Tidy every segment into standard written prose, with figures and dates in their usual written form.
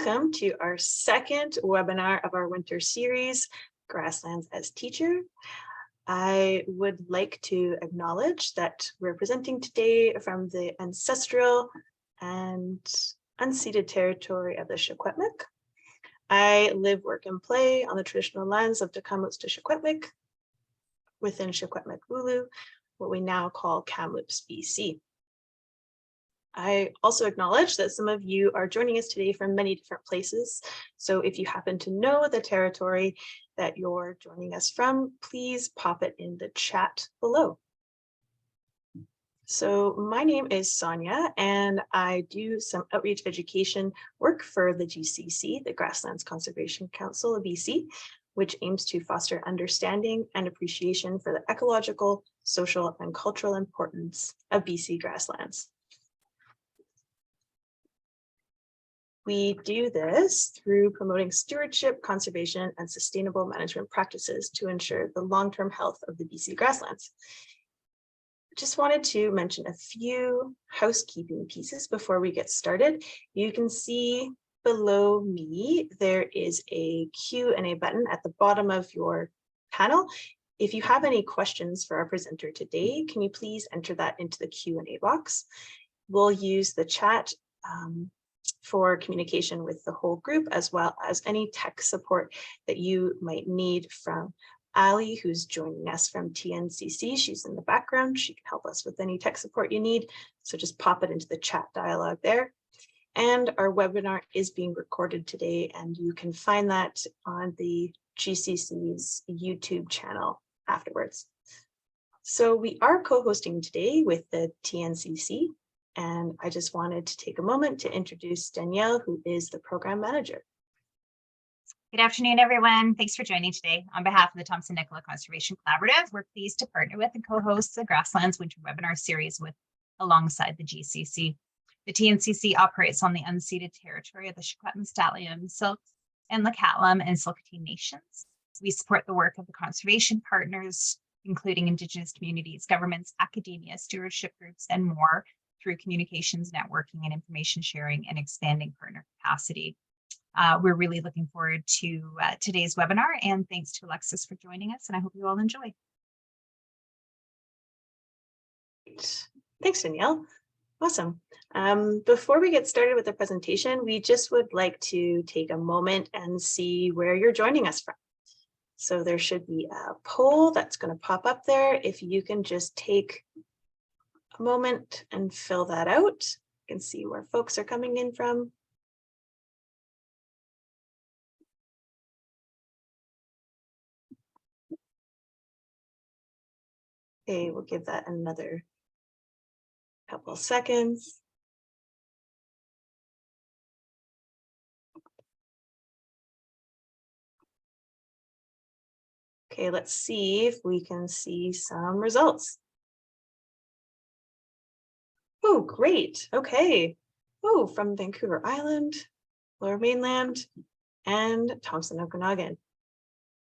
Welcome to our second webinar of our winter series, Grasslands as Teacher. I would like to acknowledge that we're presenting today from the ancestral and unceded territory of the Secwepemc. I live, work, and play on the traditional lands of Tecumseh to Secwepemc within Secwepemc Wulu, what we now call Kamloops, BC. I also acknowledge that some of you are joining us today from many different places. So if you happen to know the territory that you're joining us from, please pop it in the chat below. So my name is Sonia, and I do some outreach education work for the GCC, the Grasslands Conservation Council of BC, which aims to foster understanding and appreciation for the ecological, social, and cultural importance of BC grasslands. We do this through promoting stewardship, conservation, and sustainable management practices to ensure the long-term health of the BC grasslands. Just wanted to mention a few housekeeping pieces before we get started. You can see below me, there is a Q&A button at the bottom of your panel. If you have any questions for our presenter today, can you please enter that into the Q&A box? We'll use the chat for communication with the whole group, as well as any tech support that you might need from Ali, who's joining us from TNCC. She's in the background. She can help us with any tech support you need. So just pop it into the chat dialogue there. And our webinar is being recorded today, and you can find that on the GCC's YouTube channel afterwards. So we are co-hosting today with the TNCC. And I just wanted to take a moment to introduce Danielle, who is the program manager. Good afternoon, everyone. Thanks for joining today. On behalf of the Thompson-Nicola Conservation Collaborative, we're pleased to partner with and co-host the Grasslands Winter Webinar Series alongside the GCC. The TNCC operates on the unceded territory of the Secwepemc, Staliam, Silk, and Lacatlam and Silkatine nations. We support the work of the conservation partners, including Indigenous communities, governments, academia, stewardship groups, and more, through communications, networking, and information sharing, and expanding partner capacity. We're really looking forward to today's webinar, and thanks to Alexis for joining us, and I hope you all enjoy. Thanks, Danielle. Awesome. Before we get started with the presentation, we just would like to take a moment and see where you're joining us from. So there should be a poll that's going to pop up there. If you can just take a moment and fill that out. You can see where folks are coming in from. Okay, we'll give that another couple of seconds. Okay, let's see if we can see some results. Oh, great. Okay. Oh, from Vancouver Island, Lower Mainland, and Thompson, Okanagan,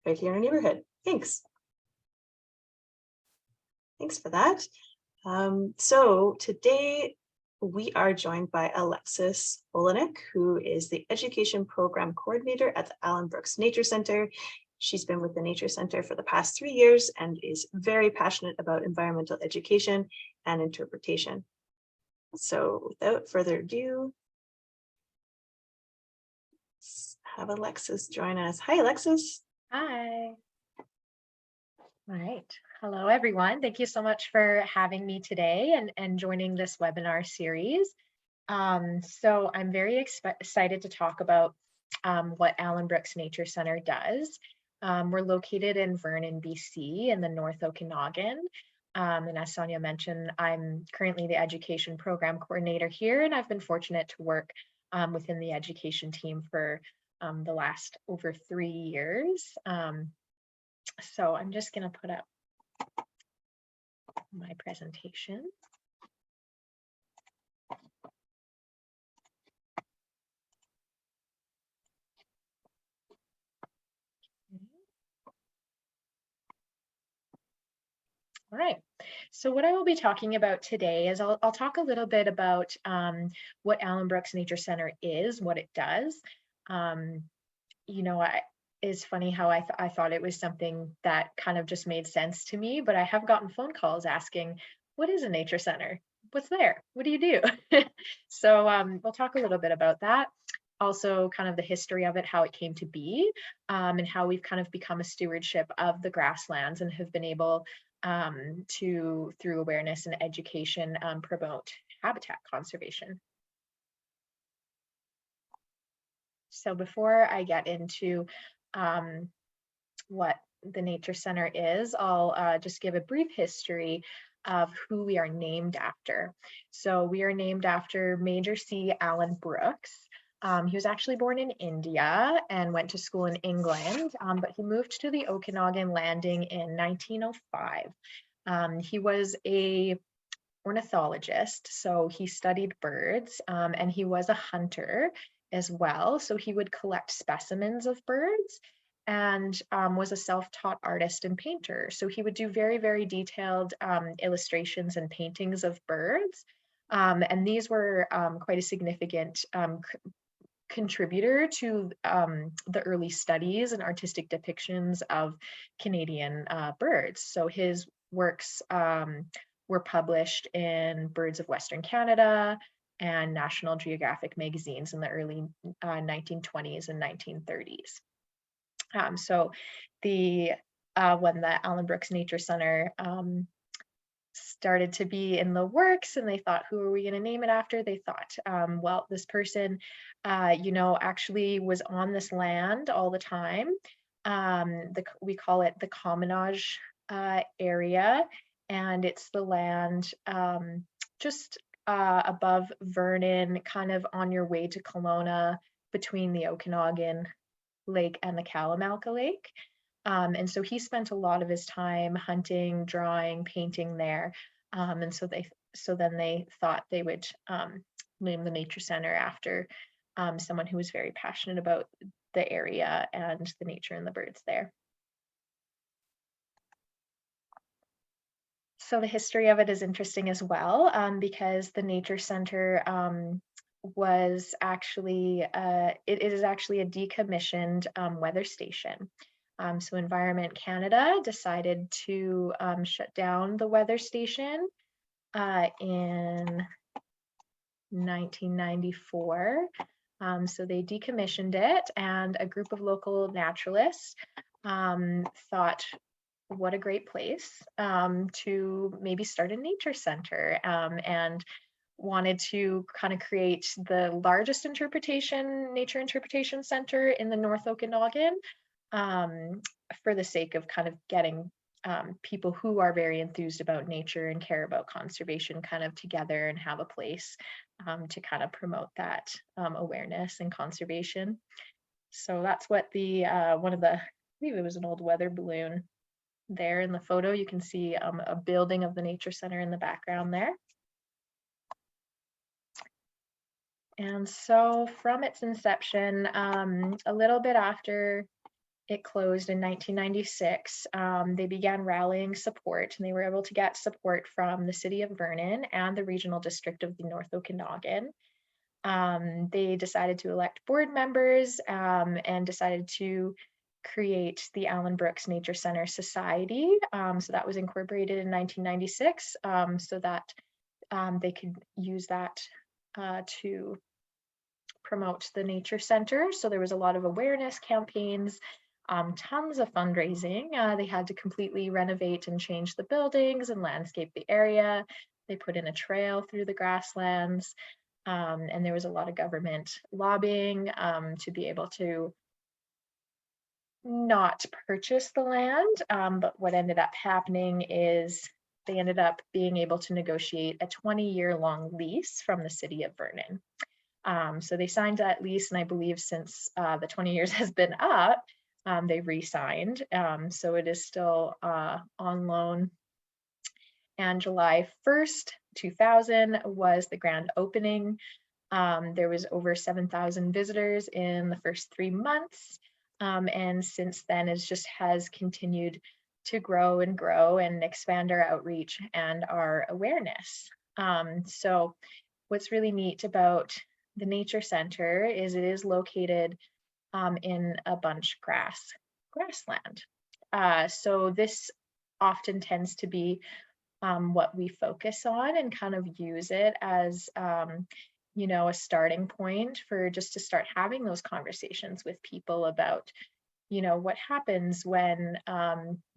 right here in our neighborhood. Thanks. Thanks for that. So today we are joined by Alexis Olenek, who is the Education Program Coordinator at the Allan Brooks Nature Centre. She's been with the Nature Centre for the past 3 years and is very passionate about environmental education and interpretation. So without further ado, let's have Alexis join us. Hi, Alexis. Hi. All right. Hello, everyone. Thank you so much for having me today and joining this webinar series. So I'm very excited to talk about what Allan Brooks Nature Centre does. We're located in Vernon, BC, in the North Okanagan. And as Sonia mentioned, I'm currently the education program coordinator here, and I've been fortunate to work within the education team for the last over 3 years. So I'm just going to put up my presentation. All right, So what I will be talking about today is I'll talk a little bit about what Allan Brooks Nature Centre is, what it does. It's funny how I thought it was something that kind of just made sense to me, but I have gotten phone calls asking, what is a nature center? What's there? What do you do? So we'll talk a little bit about that. Also kind of the history of it, how it came to be, and how we've kind of become a stewardship of the grasslands and have been able to, through awareness and education, promote habitat conservation. So before I get into what the Nature Center is, I'll just give a brief history of who we are named after. So we are named after Major C. Allan Brooks. He was actually born in India and went to school in England, but he moved to the Okanagan landing in 1905. He was a ornithologist, so he studied birds, and he was a hunter as well. So he would collect specimens of birds and was a self-taught artist and painter. So he would do very, very detailed illustrations and paintings of birds. And these were quite a significant contributor to the early studies and artistic depictions of Canadian birds. So his works were published in Birds of Western Canada and National Geographic magazines in the early 1920s and 1930s. So when the Allan Brooks Nature Centre started to be in the works and they thought, who are we going to name it after? They thought, well, this person, actually was on this land all the time. We call it the Commonage area, and it's the land just above Vernon, kind of on your way to Kelowna, between the Okanagan Lake and the Kalamalka Lake. And so he spent a lot of his time hunting, drawing, painting there. And so then they thought they would name the Nature Center after someone who was very passionate about the area and the nature and the birds there. So the history of it is interesting as well, because the Nature Center was actually, it is actually a decommissioned weather station. So Environment Canada decided to shut down the weather station in 1994. So they decommissioned it, and a group of local naturalists thought, what a great place to maybe start a nature center, and wanted to kind of create the largest nature interpretation center in the North Okanagan, for the sake of kind of getting people who are very enthused about nature and care about conservation kind of together and have a place to kind of promote that awareness and conservation. So that's what the one of the, I believe it was an old weather balloon there in the photo. You can see a building of the Nature Center in the background there. And so from its inception, a little bit after it closed in 1996, they began rallying support, and they were able to get support from the city of Vernon and the regional district of the North Okanagan. They decided to elect board members and decided to create the Allan Brooks Nature Centre Society. So that was incorporated in 1996, so that they could use that to promote the Nature Centre. So there was a lot of awareness campaigns, tons of fundraising. They had to completely renovate and change the buildings and landscape the area. They put in a trail through the grasslands, and there was a lot of government lobbying to be able to not purchase the land. But what ended up happening is they ended up being able to negotiate a 20-year-long lease from the city of Vernon. So they signed that lease, and I believe since the 20 years has been up, they re-signed. So it is still on loan. And July 1st, 2000 was the grand opening. There was over 7,000 visitors in the first 3 months. And since then, it just has continued to grow and expand our outreach and our awareness. So what's really neat about the Nature Centre is it is located in a bunch grassland. So this often tends to be what we focus on and kind of use it as you know, a starting point for just to start having those conversations with people about, you know, what happens when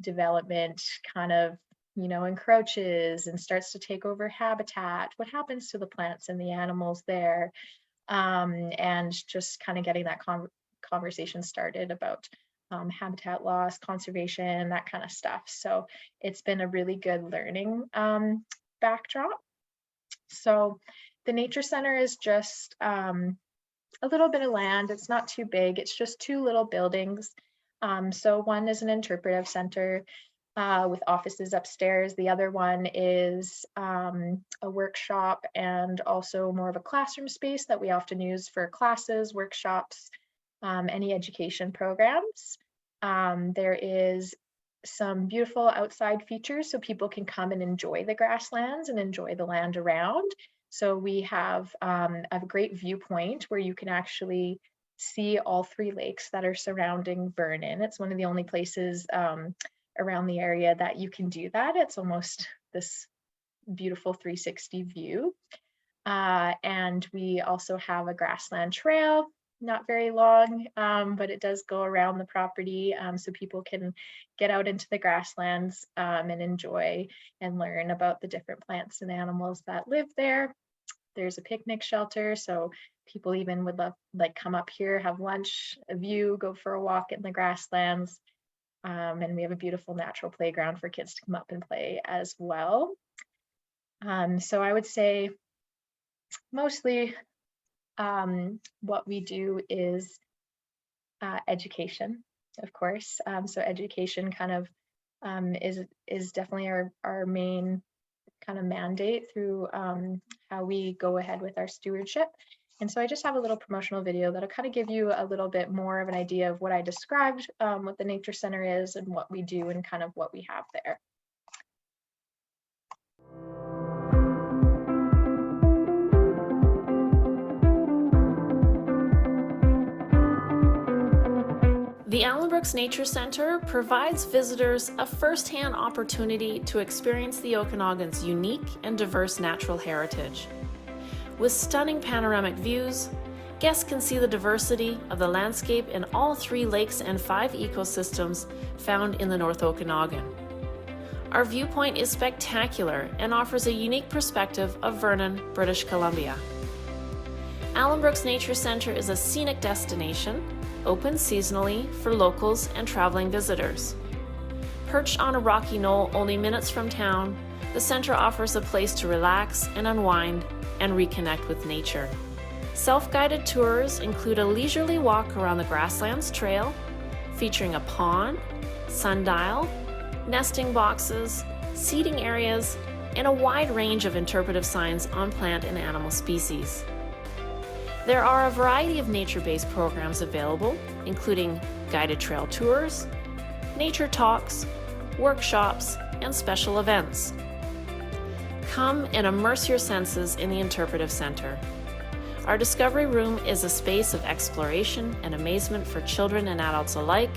development kind of, you know, encroaches and starts to take over habitat. What happens to the plants and the animals there? And just kind of getting that conversation started about habitat loss, conservation, that kind of stuff. So it's been a really good learning backdrop. So the Nature Centre is just a little bit of land. It's not too big. It's just 2 little buildings. So one is an interpretive center with offices upstairs. The other one is a workshop and also more of a classroom space that we often use for classes, workshops, any education programs. There is some beautiful outside features so people can come and enjoy the grasslands and enjoy the land around. So we have a great viewpoint where you can actually see all 3 lakes that are surrounding Vernon. It's one of the only places around the area that you can do that. It's almost this beautiful 360 view. And we also have a grassland trail, not very long, but it does go around the property so people can get out into the grasslands and enjoy and learn about the different plants and animals that live there. There's a picnic shelter, so people even would love like come up here, have lunch, a view, go for a walk in the grasslands. And we have a beautiful natural playground for kids to come up and play as well. So I would say mostly what we do is education, of course. So education kind of is definitely our main kind of mandate through how we go ahead with our stewardship. And so I just have a little promotional video that'll kind of give you a little bit more of an idea of what I described, what the Nature Centre is and what we do and kind of what we have there. The Allan Brooks Nature Centre provides visitors a first-hand opportunity to experience the Okanagan's unique and diverse natural heritage. With stunning panoramic views, guests can see the diversity of the landscape in all 3 lakes and 5 ecosystems found in the North Okanagan. Our viewpoint is spectacular and offers a unique perspective of Vernon, British Columbia. Allan Brooks Nature Centre is a scenic destination, open seasonally for locals and traveling visitors. Perched on a rocky knoll only minutes from town, the centre offers a place to relax and unwind and reconnect with nature. Self-guided tours include a leisurely walk around the Grasslands trail, featuring a pond, sundial, nesting boxes, seating areas, and a wide range of interpretive signs on plant and animal species. There are a variety of nature-based programs available, including guided trail tours, nature talks, workshops, and special events. Come and immerse your senses in the Interpretive Centre. Our Discovery Room is a space of exploration and amazement for children and adults alike,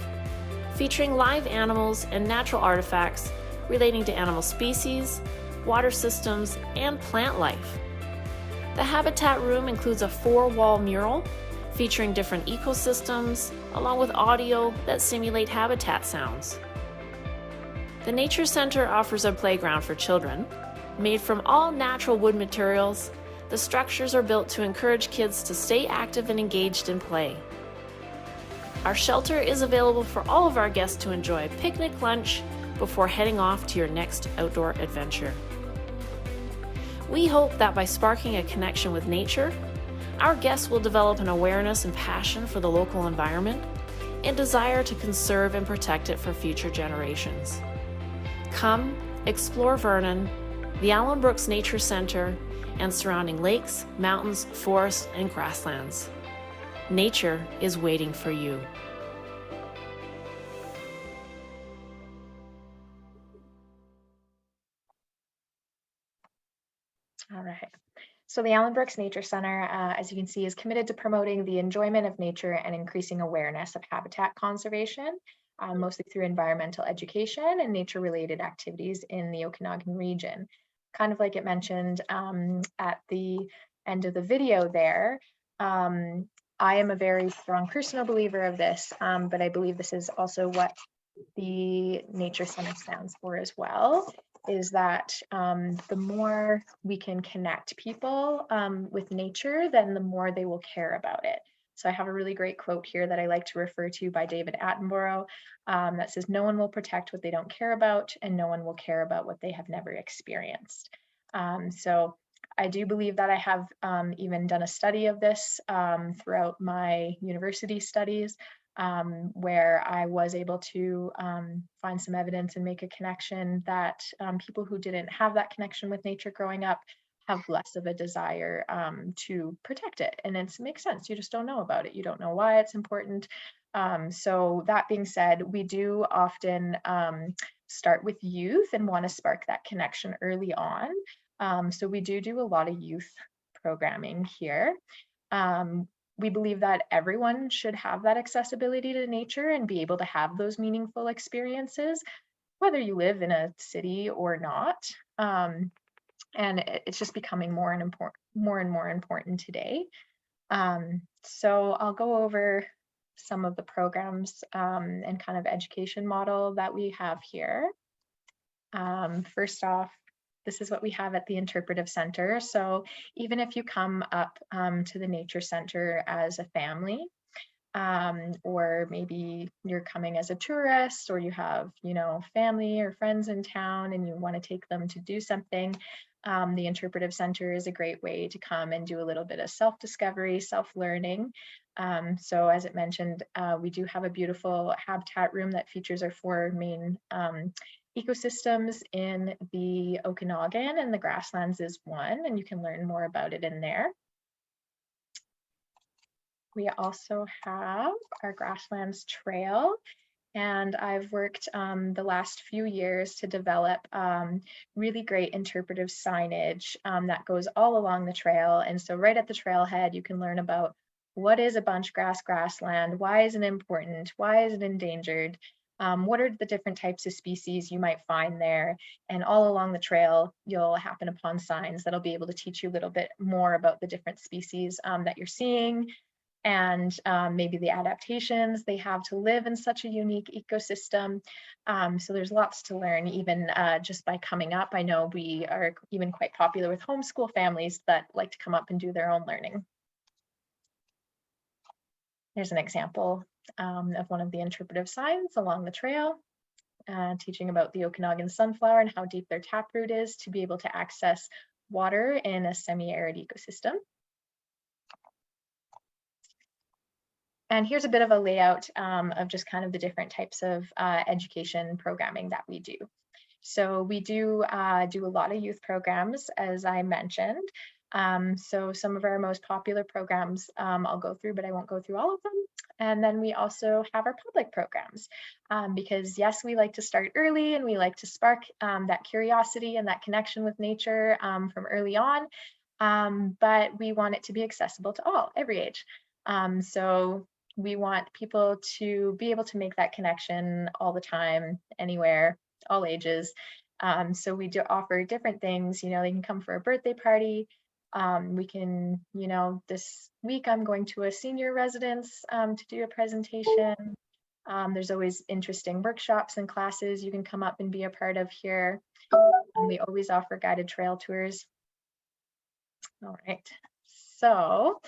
featuring live animals and natural artifacts relating to animal species, water systems, and plant life. The Habitat Room includes a 4-wall mural featuring different ecosystems, along with audio that simulate habitat sounds. The Nature Centre offers a playground for children. Made from all natural wood materials, the structures are built to encourage kids to stay active and engaged in play. Our shelter is available for all of our guests to enjoy a picnic lunch before heading off to your next outdoor adventure. We hope that by sparking a connection with nature, our guests will develop an awareness and passion for the local environment and desire to conserve and protect it for future generations. Come, explore Vernon, the Allan Brooks Nature Centre, and surrounding lakes, mountains, forests, and grasslands. Nature is waiting for you. All right. So the Allan Brooks Nature Centre, as you can see, is committed to promoting the enjoyment of nature and increasing awareness of habitat conservation, mostly through environmental education and nature-related activities in the Okanagan region. Kind of like it mentioned at the end of the video there, I am a very strong personal believer of this, but I believe this is also what the Nature Centre stands for as well, is that the more we can connect people with nature, then the more they will care about it. So I have a really great quote here that I like to refer to by David Attenborough that says, "No one will protect what they don't care about, and no one will care about what they have never experienced." So I do believe that I have even done a study of this throughout my university studies, where I was able to find some evidence and make a connection that people who didn't have that connection with nature growing up have less of a desire to protect it. And it makes sense. You just don't know about it. You don't know why it's important. So that being said, we do often start with youth and want to spark that connection early on. So we do a lot of youth programming here. We believe that everyone should have that accessibility to nature and be able to have those meaningful experiences, whether you live in a city or not. And it's just becoming more and more important today. So I'll go over some of the programs and kind of education model that we have here. First off, this is what we have at the Interpretive Centre. So even if you come up to the Nature Centre as a family, or maybe you're coming as a tourist, or you have, family or friends in town and you want to take them to do something, the Interpretive Centre is a great way to come and do a little bit of self-discovery, self-learning. So as it mentioned, we do have a beautiful habitat room that features our 4 main ecosystems in the Okanagan, and the Grasslands is one, and you can learn more about it in there. We also have our Grasslands Trail, and I've worked the last few years to develop really great interpretive signage that goes all along the trail. And so right at the trailhead, you can learn about what is a bunchgrass grassland, why is it important, why is it endangered, what are the different types of species you might find there, and all along the trail, you'll happen upon signs that'll be able to teach you a little bit more about the different species that you're seeing, and maybe the adaptations they have to live in such a unique ecosystem. So there's lots to learn, even just by coming up. I know we are even quite popular with homeschool families that like to come up and do their own learning. Here's an example of one of the interpretive signs along the trail, teaching about the Okanagan sunflower and how deep their taproot is to be able to access water in a semi-arid ecosystem. And here's a bit of a layout of just kind of the different types of education programming that we do. So we do a lot of youth programs, as I mentioned. So some of our most popular programs I'll go through, but I won't go through all of them. And then we also have our public programs because yes, we like to start early and we like to spark that curiosity and that connection with nature from early on, but we want it to be accessible to all, every age. So we want people to be able to make that connection all the time, anywhere, all ages. So we do offer different things, they can come for a birthday party. We can, this week I'm going to a senior residence to do a presentation. There's always interesting workshops and classes you can come up and be a part of here. And we always offer guided trail tours. All right, so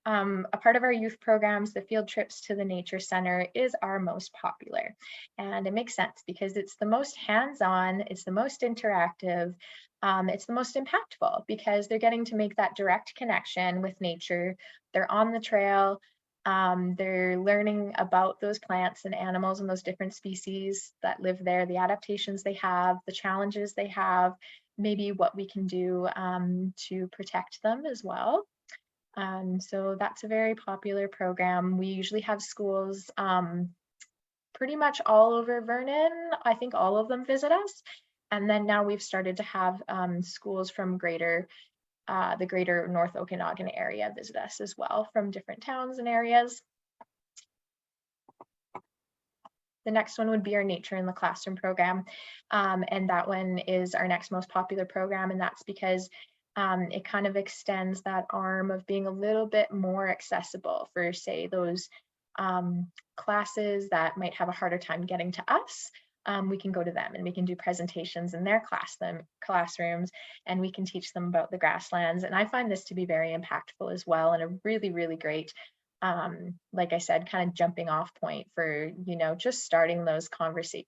a part of our youth programs, the field trips to the Nature Centre is our most popular. And it makes sense because it's the most hands-on, it's the most interactive, it's the most impactful because they're getting to make that direct connection with nature. They're on the trail, they're learning about those plants and animals and those different species that live there, the adaptations they have, the challenges they have, maybe what we can do to protect them as well. So that's a very popular program. We usually have schools pretty much all over Vernon. I think all of them visit us. And then now we've started to have schools from greater the greater North Okanagan area visit us as well from different towns and areas. The next one would be our Nature in the Classroom program. And that one is our next most popular program. And that's because it kind of extends that arm of being a little bit more accessible for, say, those classes that might have a harder time getting to us. We can go to them and we can do presentations in their classrooms, and we can teach them about the grasslands. And I find this to be very impactful as well, and a really, really great, like I said, kind of jumping off point for, you know, just starting those conversations,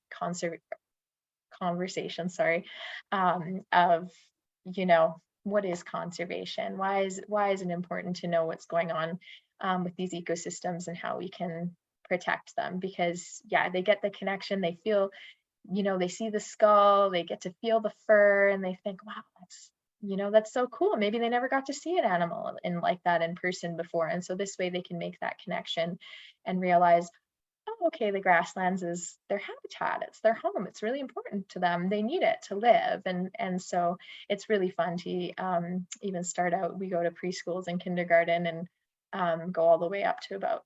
of, you know, what is conservation? Why is it important to know what's going on with these ecosystems and how we can protect them? Because yeah, they get the connection, they feel, you know, they see the skull, they get to feel the fur, and they think, wow, that's, you know, that's so cool. Maybe they never got to see an animal in like that in person before. And so this way they can make that connection and realize, oh, okay, the grasslands is their habitat, it's their home, it's really important to them, they need it to live. And so it's really fun to even start out, we go to preschools and kindergarten and go all the way up to about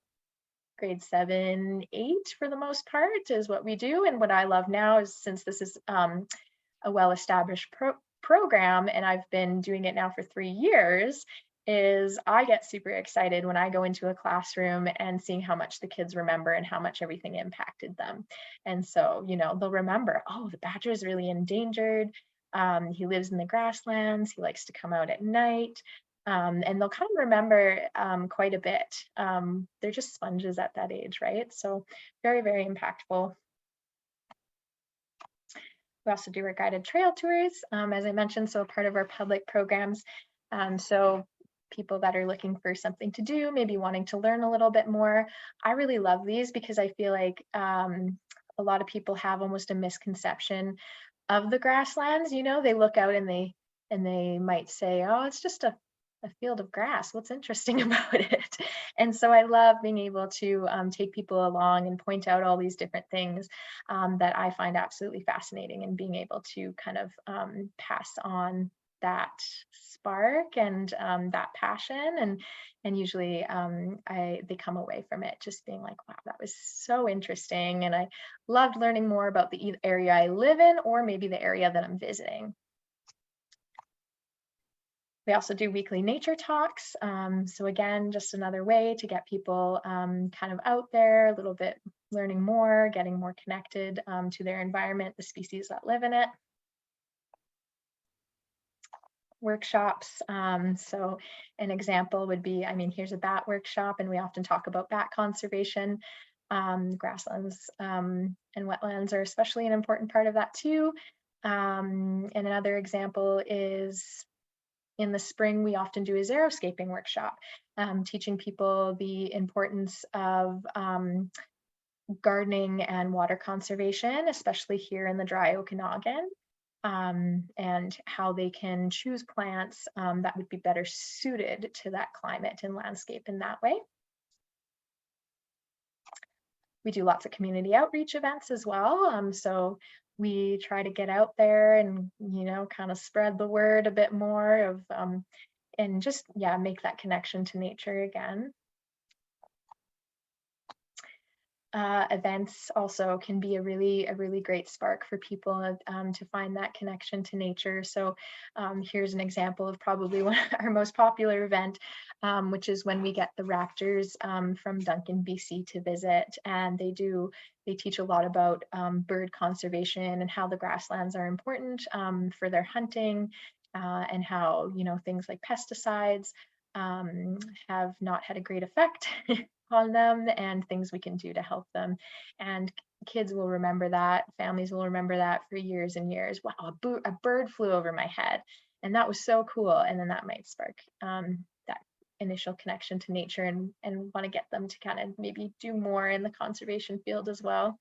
grade 7, 8 for the most part is what we do. And what I love now is, since this is a well-established program and I've been doing it now for 3 years, is I get super excited when I go into a classroom and seeing how much the kids remember and how much everything impacted them. And so, you know, they'll remember, oh, the badger is really endangered. He lives in the grasslands. He likes to come out at night. And they'll kind of remember quite a bit. They're just sponges at that age, right? So very, very impactful. We also do our guided trail tours, as I mentioned, so part of our public programs. So people that are looking for something to do, maybe wanting to learn a little bit more. I really love these because I feel like a lot of people have almost a misconception of the grasslands. You know, they look out and they might say, oh, it's just a field of grass. What's interesting about it? And so I love being able to take people along and point out all these different things that I find absolutely fascinating, and being able to kind of pass on that spark and that passion, and usually they come away from it just being like, wow, that was so interesting, and I loved learning more about the area I live in, or maybe the area that I'm visiting. We also do weekly nature talks. So again, just another way to get people kind of out there a little bit, learning more, getting more connected to their environment, the species that live in it. Workshops. So an example would be, I mean, here's a bat workshop, and we often talk about bat conservation. Grasslands and wetlands are especially an important part of that too. And another example is, in the spring, we often do a xeriscaping workshop, teaching people the importance of gardening and water conservation, especially here in the dry Okanagan, and how they can choose plants that would be better suited to that climate and landscape in that way. We do lots of community outreach events as well. So we try to get out there and, you know, kind of spread the word a bit more of, and just, yeah, make that connection to nature again. Events also can be a really great spark for people to find that connection to nature. So here's an example of probably one of our most popular event, which is when we get the raptors from Duncan, BC to visit, and they teach a lot about bird conservation and how the grasslands are important for their hunting, and how, you know, things like pesticides have not had a great effect on them, and things we can do to help them. And kids will remember that, families will remember that for years and years. Wow, a bird flew over my head, and that was so cool. And then that might spark that initial connection to nature, and want to get them to kind of maybe do more in the conservation field as well.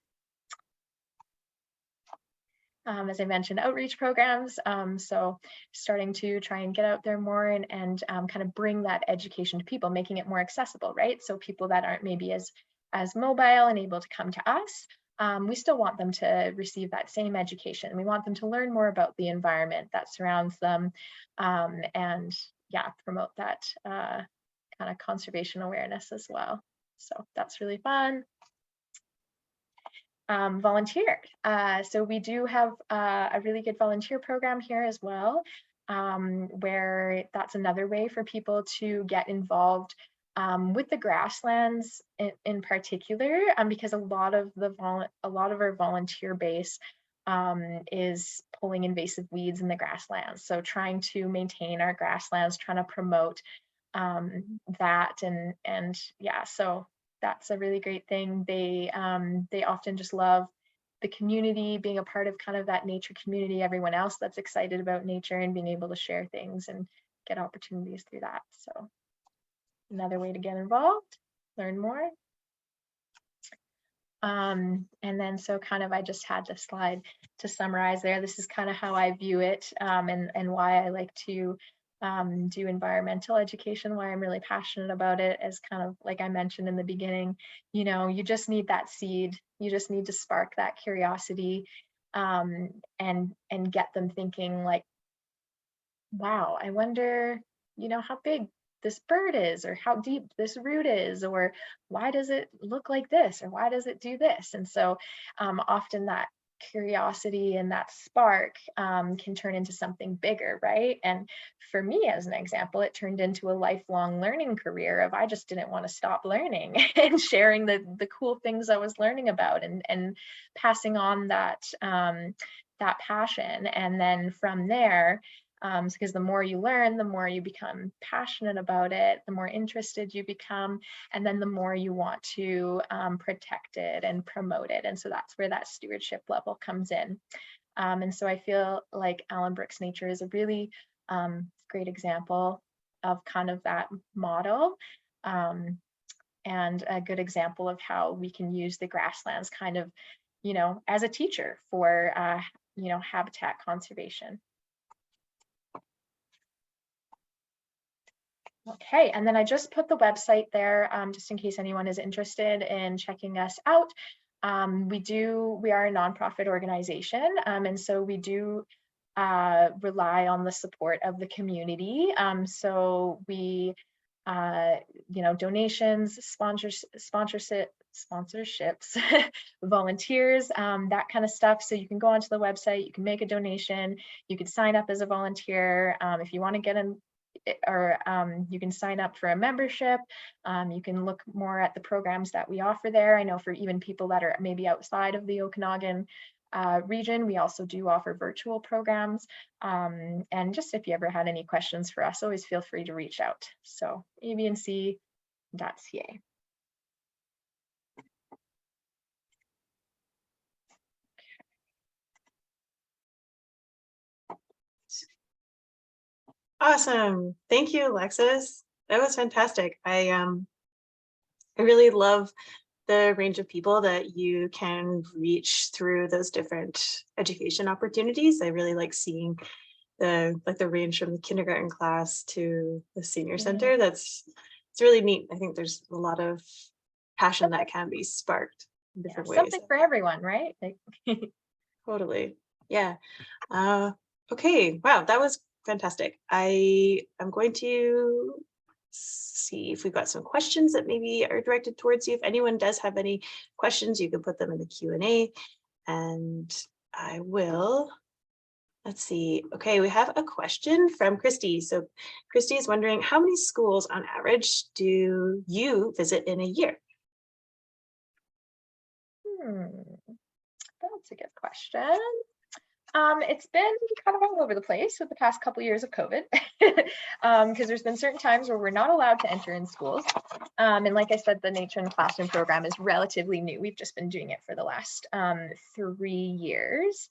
As I mentioned, outreach programs. So starting to try and get out there more and kind of bring that education to people, making it more accessible, right? So people that aren't maybe as mobile and able to come to us, we still want them to receive that same education. We want them to learn more about the environment that surrounds them, and yeah, promote that kind of conservation awareness as well. So that's really fun. Volunteer. So we do have a really good volunteer program here as well, where that's another way for people to get involved with the grasslands in particular, because a lot of our volunteer base is pulling invasive weeds in the grasslands. So trying to maintain our grasslands, trying to promote that, and yeah, so that's a really great thing. They often just love the community, being a part of kind of that nature community, everyone else that's excited about nature and being able to share things and get opportunities through that. So another way to get involved, learn more. And then so kind of I just had this slide to summarize there. This is kind of how I view it, and why I like to do environmental education, why I'm really passionate about it, as kind of like I mentioned in the beginning, you know, you just need that seed, you just need to spark that curiosity, and get them thinking like, wow, I wonder, you know, how big this bird is, or how deep this root is, or why does it look like this, or why does it do this? And so often that curiosity and that spark can turn into something bigger, right? And for me, as an example, it turned into a lifelong learning career of I just didn't want to stop learning and sharing the cool things I was learning about, and passing on that that passion. And then from there, because the more you learn, the more you become passionate about it, the more interested you become, and then the more you want to protect it and promote it. And so that's where that stewardship level comes in. And so I feel like Allan Brooks Nature is a really great example of kind of that model, and a good example of how we can use the grasslands kind of, you know, as a teacher for, you know, habitat conservation. Okay, and then I just put the website there just in case anyone is interested in checking us out. We are a nonprofit organization, and so we do rely on the support of the community. So we, you know, donations, sponsorships, volunteers, that kind of stuff. So you can go onto the website, you can make a donation, you can sign up as a volunteer if you want to get in, or you can sign up for a membership. You can look more at the programs that we offer there. I know for even people that are maybe outside of the Okanagan region, we also do offer virtual programs. And just if you ever had any questions for us, always feel free to reach out. So avnc.ca. Awesome. Thank you, Alexis. That was fantastic. I really love the range of people that you can reach through those different education opportunities. I really like seeing the range from the kindergarten class to the senior center. It's really neat. I think there's a lot of passion that can be sparked in different ways. Something for everyone, right? Like Totally. Yeah. Okay. Wow, that was fantastic. I am going to see if we've got some questions that maybe are directed towards you. If anyone does have any questions, you can put them in the Q&A, and I will. Let's see. Okay, we have a question from Christy. So Christy is wondering, how many schools on average do you visit in a year? That's a good question. It's been kind of all over the place with the past couple of years of COVID, because there's been certain times where we're not allowed to enter in schools. And like I said, the Nature in the Classroom program is relatively new. We've just been doing it for the last 3 years.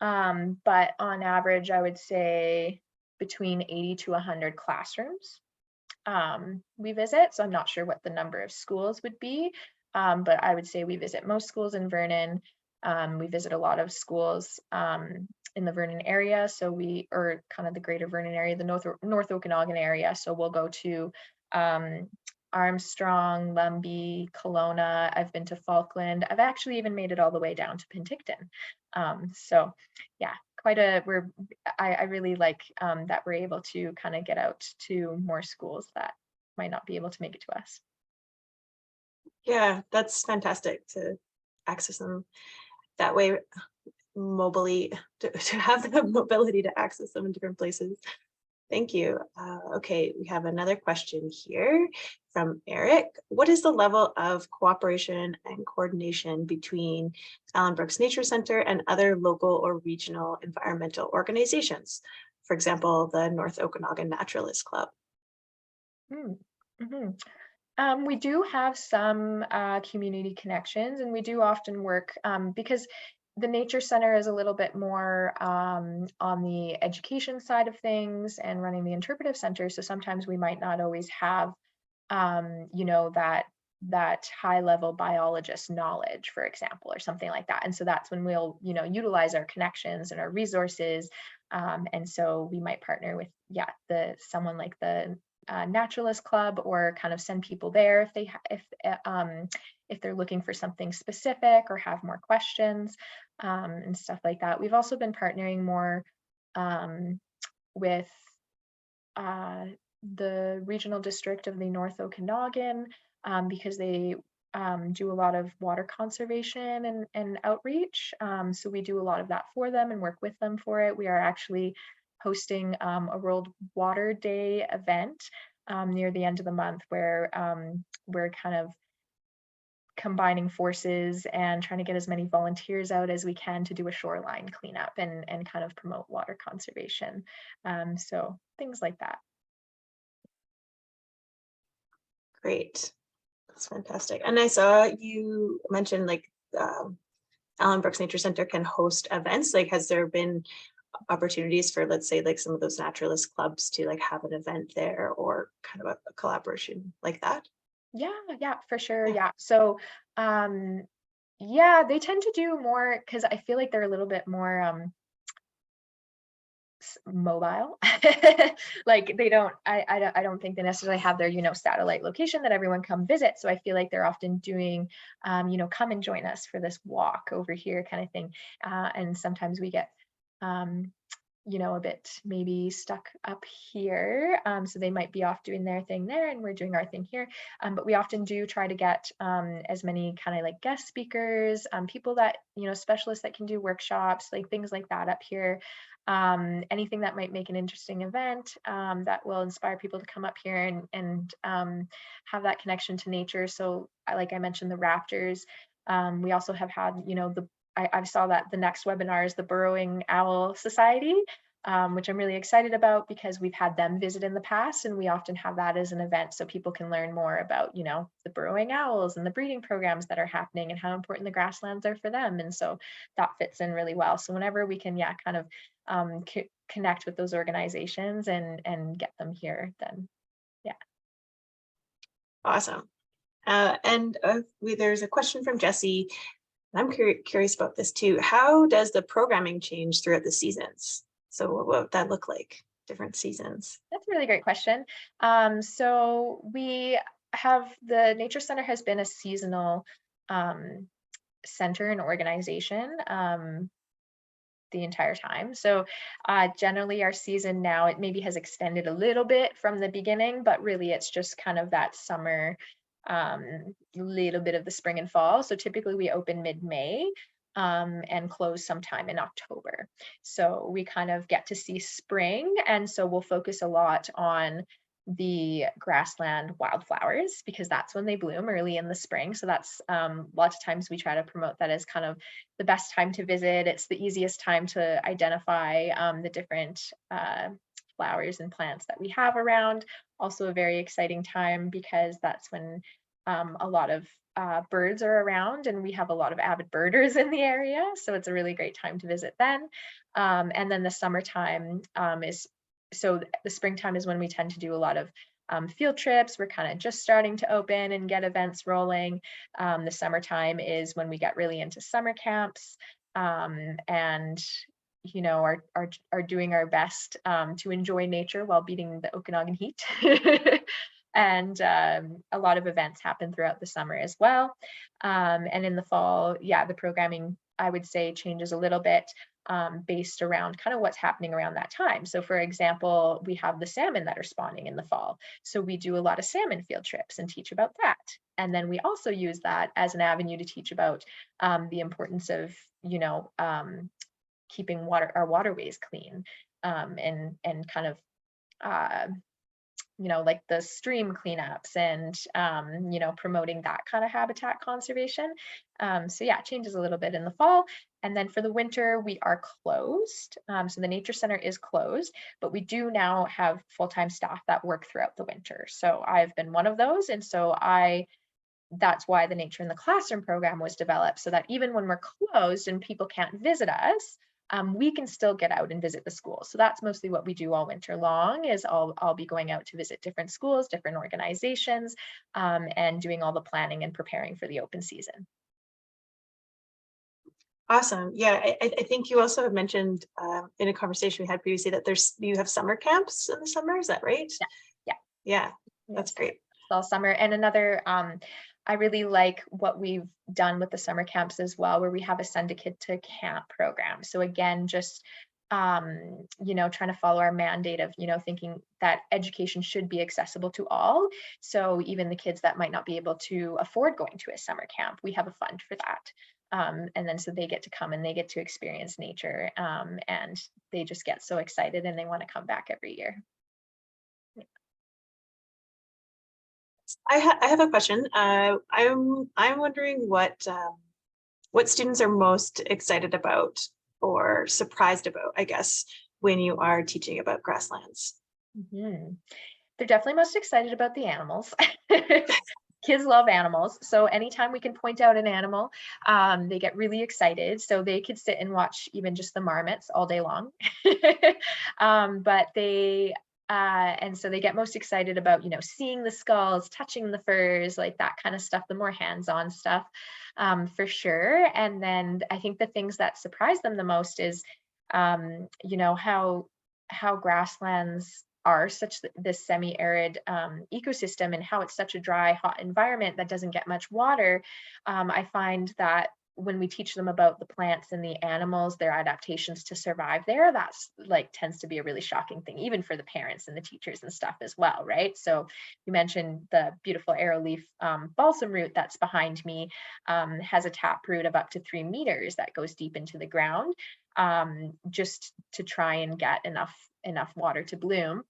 But on average, I would say between 80 to 100 classrooms we visit. So I'm not sure what the number of schools would be, but I would say we visit most schools in Vernon. We visit a lot of schools in the Vernon area. So or kind of the greater Vernon area, the North Okanagan area. So we'll go to Armstrong, Lumbee, Kelowna. I've been to Falkland. I've actually even made it all the way down to Penticton. So yeah, I really like that we're able to kind of get out to more schools that might not be able to make it to us. Yeah, that's fantastic to access them that way, mobily, to have the mobility to access them in different places. Thank you. Okay, we have another question here from Eric. What is the level of cooperation and coordination between Allan Brooks Nature Centre and other local or regional environmental organizations? For example, the North Okanagan Naturalist Club. We do have some community connections, and we do often work because the Nature Center is a little bit more on the education side of things and running the Interpretive Center. So sometimes we might not always have, you know, that high level biologist knowledge, for example, or something like that. And so that's when we'll, you know, utilize our connections and our resources. And so we might partner with, someone like the Naturalist Club, or kind of send people there if they're looking for something specific or have more questions and stuff like that. We've also been partnering more with the regional district of the North Okanagan because they do a lot of water conservation and outreach. So we do a lot of that for them and work with them for it. We are actually hosting a World Water Day event near the end of the month, where we're kind of combining forces and trying to get as many volunteers out as we can to do a shoreline cleanup and kind of promote water conservation. So things like that. Great. That's fantastic. And I saw you mentioned like Allan Brooks Nature Center can host events. Like, has there been opportunities for, let's say, like some of those naturalist clubs to like have an event there, or kind of a collaboration like that? Yeah, for sure. Yeah. So they tend to do more, because I feel like they're a little bit more mobile. Like they don't, I don't think they necessarily have their, you know, satellite location that everyone come visit. So I feel like they're often doing, you know, come and join us for this walk over here kind of thing. And sometimes we get, you know, a bit maybe stuck up here. So they might be off doing their thing there and we're doing our thing here. But we often do try to get as many kind of like guest speakers, people that, you know, specialists that can do workshops, like things like that up here. Anything that might make an interesting event that will inspire people to come up here and have that connection to nature. So like I mentioned, the raptors, we also have had, you know, I saw that the next webinar is the Burrowing Owl Society, which I'm really excited about because we've had them visit in the past, and we often have that as an event so people can learn more about, you know, the burrowing owls and the breeding programs that are happening and how important the grasslands are for them. And so that fits in really well. So whenever we can, kind of connect with those organizations and get them here, then Awesome. And there's a question from Jesse. I'm curious about this too. How does the programming change throughout the seasons? So what would that look like, different seasons? That's a really great question. So we have, the Nature Center has been a seasonal center and organization the entire time. So generally our season now, it maybe has extended a little bit from the beginning, but really it's just kind of that summer, little bit of the spring and fall. So typically we open mid-May and close sometime in October. So we kind of get to see spring. And so we'll focus a lot on the grassland wildflowers because that's when they bloom early in the spring. So that's lots of times we try to promote that as kind of the best time to visit. It's the easiest time to identify the different flowers and plants that we have around. Also a very exciting time because that's when a lot of birds are around, and we have a lot of avid birders in the area. So it's a really great time to visit then. And then the summertime so the springtime is when we tend to do a lot of field trips. We're kind of just starting to open and get events rolling. The summertime is when we get really into summer camps and you know, are doing our best to enjoy nature while beating the Okanagan heat. And a lot of events happen throughout the summer as well. And in the fall, the programming I would say changes a little bit based around kind of what's happening around that time. So for example, we have the salmon that are spawning in the fall. So we do a lot of salmon field trips and teach about that. And then we also use that as an avenue to teach about the importance of, keeping our waterways clean, and kind of, like the stream cleanups and, promoting that kind of habitat conservation. So yeah, it changes a little bit in the fall. And then for the winter, we are closed. So the Nature Center is closed, but we do now have full-time staff that work throughout the winter. So I've been one of those. And so that's why the Nature in the Classroom program was developed, so that even when we're closed and people can't visit us, we can still get out and visit the schools. So that's mostly what we do all winter long, is I'll be going out to visit different schools, different organizations, and doing all the planning and preparing for the open season. Awesome. Yeah, I think you also have mentioned in a conversation we had previously that you have summer camps in the summer. Is that right? Yeah, that's great. All summer. And another, I really like what we've done with the summer camps as well, where we have a Send a Kid to Camp program. So again, just trying to follow our mandate of, thinking that education should be accessible to all. So even the kids that might not be able to afford going to a summer camp, we have a fund for that. And then so they get to come and they get to experience nature, and they just get so excited and they want to come back every year. I have a question. I'm wondering what students are most excited about or surprised about, I guess, when you are teaching about grasslands. Mm-hmm. They're definitely most excited about the animals. Kids love animals. So anytime we can point out an animal, they get really excited. So they could sit and watch even just the marmots all day long. But and so they get most excited about, seeing the skulls, touching the furs, like that kind of stuff, the more hands-on stuff, for sure. And then I think the things that surprise them the most is, how grasslands are such this semi-arid ecosystem, and how it's such a dry, hot environment that doesn't get much water. I find that when we teach them about the plants and the animals, their adaptations to survive there, that's tends to be a really shocking thing, even for the parents and the teachers and stuff as well, right? So you mentioned the beautiful arrowleaf balsam root that's behind me, has a taproot of up to 3 meters that goes deep into the ground, just to try and get enough water to bloom.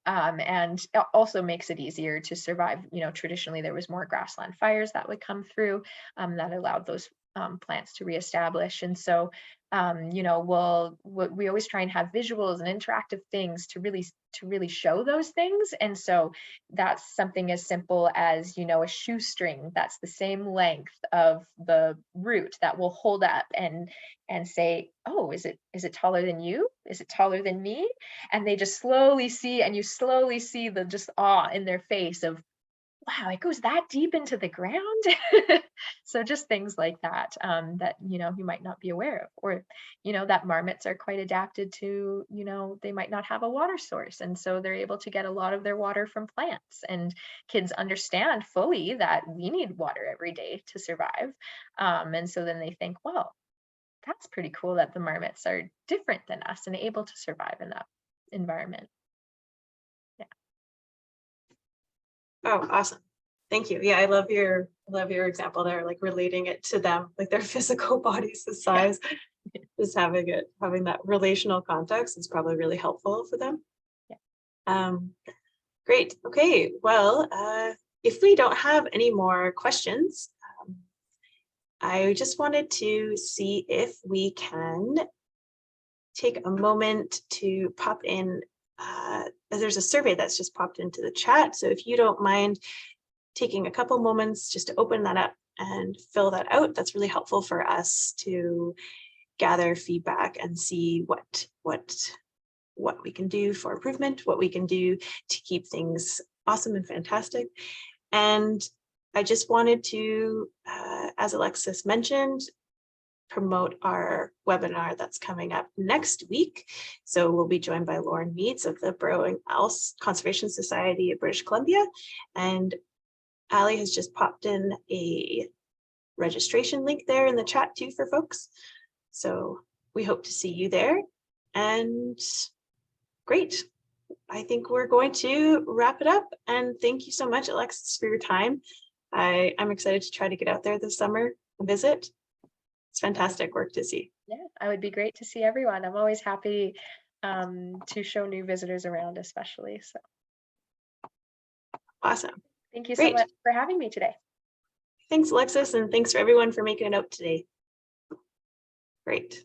And it also makes it easier to survive. Traditionally there was more grassland fires that would come through, that allowed those plants to reestablish. And so, we always try and have visuals and interactive things to really show those things. And so that's something as simple as, a shoestring that's the same length of the root that will hold up and say, oh, is it taller than you? Is it taller than me? And they just slowly see, and you slowly see the just awe in their face of, wow, it goes that deep into the ground. So just things like that, that, you might not be aware of, or, that marmots are quite adapted to, they might not have a water source. And so they're able to get a lot of their water from plants, and kids understand fully that we need water every day to survive. And so then they think, well, that's pretty cool that the marmots are different than us and able to survive in that environment. Oh, awesome. Thank you. Yeah, I love your example there, relating it to them, their physical bodies, the size. Yeah. Just having that relational context is probably really helpful for them. Yeah. Great. Okay. Well, if we don't have any more questions, I just wanted to see if we can take a moment to pop in. There's a survey that's just popped into the chat. So if you don't mind taking a couple moments just to open that up and fill that out, that's really helpful for us to gather feedback and see what we can do for improvement, what we can do to keep things awesome and fantastic. And I just wanted to, as Alexis mentioned, promote our webinar that's coming up next week. So we'll be joined by Lauren Meads of the Burrowing Owl Conservation Society of British Columbia. And Ali has just popped in a registration link there in the chat too for folks. So we hope to see you there. And great. I think we're going to wrap it up. And thank you so much, Alexis, for your time. I'm excited to try to get out there this summer and visit. It's fantastic work to see. Yeah, I would be great to see everyone. I'm always happy to show new visitors around, especially. So Awesome. thank you so Great. much for having me today. Thanks, Alexis, and thanks for everyone for making it out today. Great.